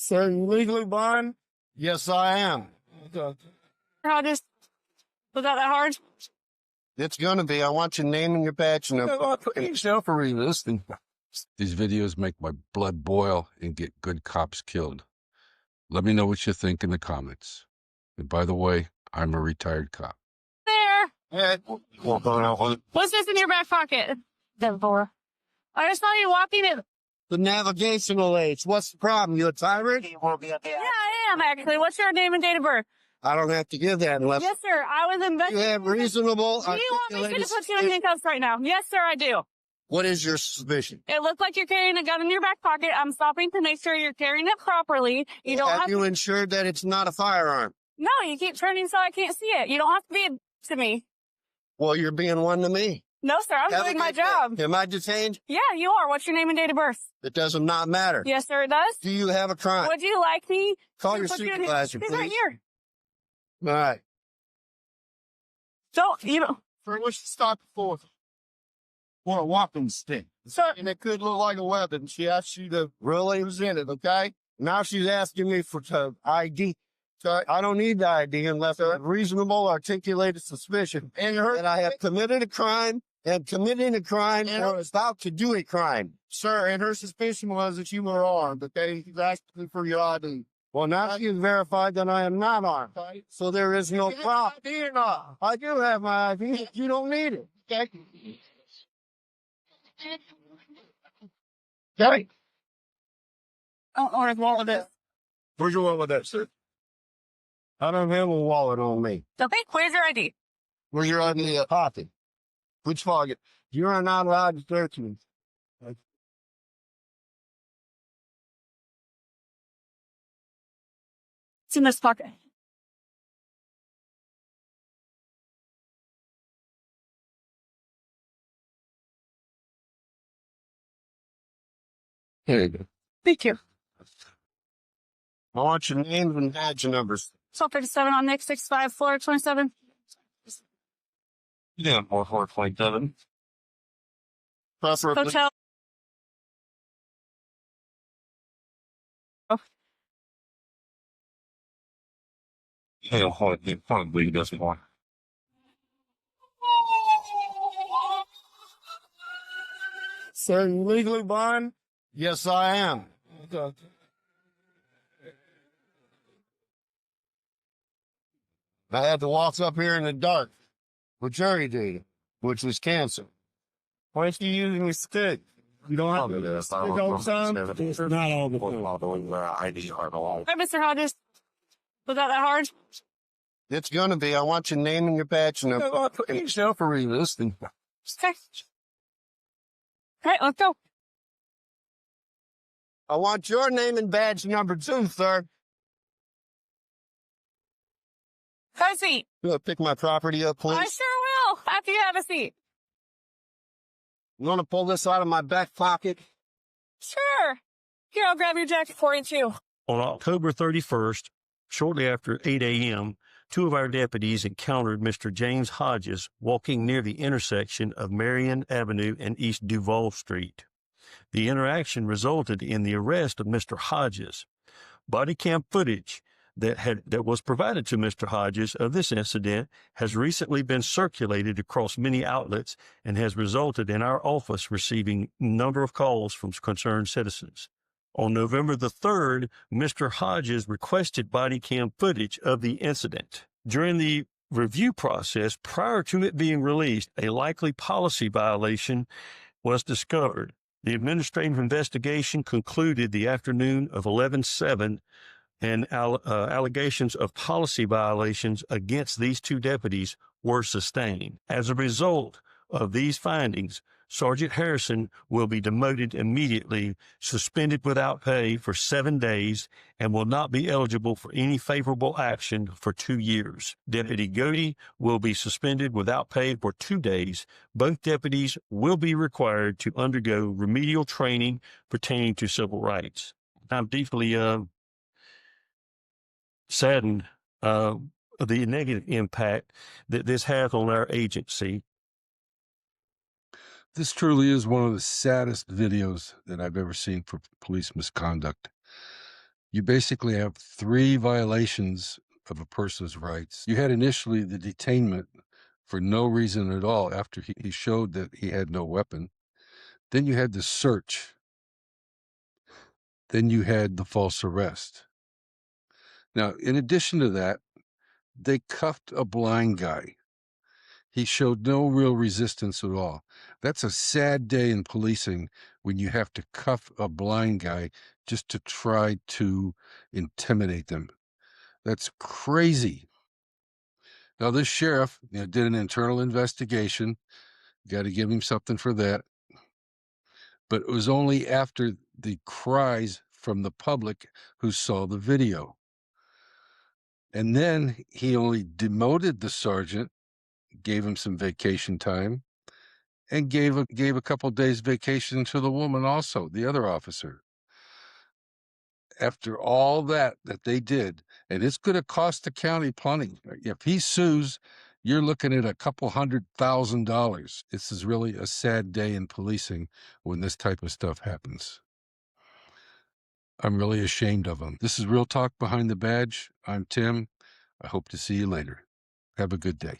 Sir, you legally blind? Yes, I am. Okay. Hodges, was that hard? It's gonna be. I want your name and your badge number. Yourself for resisting. These videos make my blood boil and get good cops killed. Let me know what you think in the comments. And by the way, I'm a retired cop. There. What's this in your back pocket? For. I just saw you walking it. The navigational aids. What's the problem? You a tyrant? Yeah, I am actually. What's your name and date of birth? I don't have to give that unless Yes, sir. I was you investigating. have reasonable. Do you want me to put you in handcuffs right now? Yes, sir, I do. What is your suspicion? It looks like you're carrying a gun in your back pocket. I'm stopping to make sure you're carrying it properly. You don't have you ensured that it's not a firearm? No, you keep turning so I can't see it. You don't have to be to me. Well, you're being one to me. No, sir. I'm doing my job. Am I detained? Yeah, you are. What's your name and date of birth? It does not matter. Yes, sir, it does. Do you have a crime? Would you like me Call to your put you in supervisor, He's please. right here. All right. Don't, you know. For what she stopped for a walking stick. Sir. And it could look like a weapon. She asked you to Really? present it, okay? Now she's asking me for ID. So I don't need the ID unless I have reasonable articulated suspicion that I have committed a crime and committing a crime or is about to do a crime. Sir, and her suspicion was that you were armed, okay? She's asking for your ID. Well, now she's verified that I am not armed. Okay? So there is no problem. ID or not? I do have my ID. You don't need it. Okay? Okay. I don't know where his wallet is. Where's your wallet at, sir? I don't have a wallet on me. Okay, where's your ID? Where's your ID? Pocket. Which pocket? You are not allowed to search me. It's in this pocket. Here you go. Thank you. I want your names and badge numbers. 1257 on Nick 65, floor 27. Yeah, 44.7. Preferably. Hotel. Hell, probably doesn't want. Sir, you legally blind? Yes, I am. Okay. I had to walk up here in the dark for jury duty, which was canceled. Why aren't you using a stick? You don't have to stick all the time? Or not all the time? Hi, Mr. Hodges. Was that hard? It's gonna be. I want your name and your badge number. Yourself for resisting. Okay. All right, let's go. I want your name and badge number too, sir. Have a seat. You wanna pick my property up, please? I sure will, after you have a seat. You wanna pull this out of my back pocket? Sure. Here, I'll grab your jacket for you, too. On October 31st, shortly after 8 a.m., two of our deputies encountered Mr. James Hodges walking near the intersection of Marion Avenue and East Duval Street. The interaction resulted in the arrest of Mr. Hodges. Body cam footage that was provided to Mr. Hodges of this incident has recently been circulated across many outlets and has resulted in our office receiving a number of calls from concerned citizens. On November the 3rd, Mr. Hodges requested body cam footage of the incident. During the review process, prior to it being released, a likely policy violation was discovered. The administrative investigation concluded the afternoon of 11/7, and allegations of policy violations against these two deputies were sustained. As a result of these findings, Sgt Harrison will be demoted immediately, suspended without pay for 7 days, and will not be eligible for any favorable action for 2 years. Deputy Gohde will be suspended without pay for 2 days. Both deputies will be required to undergo remedial training pertaining to civil rights. I'm deeply saddened of the negative impact that this has on our agency. This truly is one of the saddest videos that I've ever seen for police misconduct. You basically have 3 violations of a person's rights. You had initially the detainment for no reason at all after he showed that he had no weapon. Then you had the search. Then you had the false arrest. Now, in addition to that, they cuffed a blind guy. He showed no real resistance at all. That's a sad day in policing when you have to cuff a blind guy just to try to intimidate them. That's crazy. Now, this sheriff did an internal investigation. Got to give him something for that. But it was only after the cries from the public who saw the video. And then he only demoted the sergeant, gave him some vacation time, and gave a couple days vacation to the woman also, the other officer. After all that they did, and it's going to cost the county plenty. If he sues, you're looking at a couple $100,000. This is really a sad day in policing when this type of stuff happens. I'm really ashamed of him. This is Real Talk Behind the Badge. I'm Tim. I hope to see you later. Have a good day.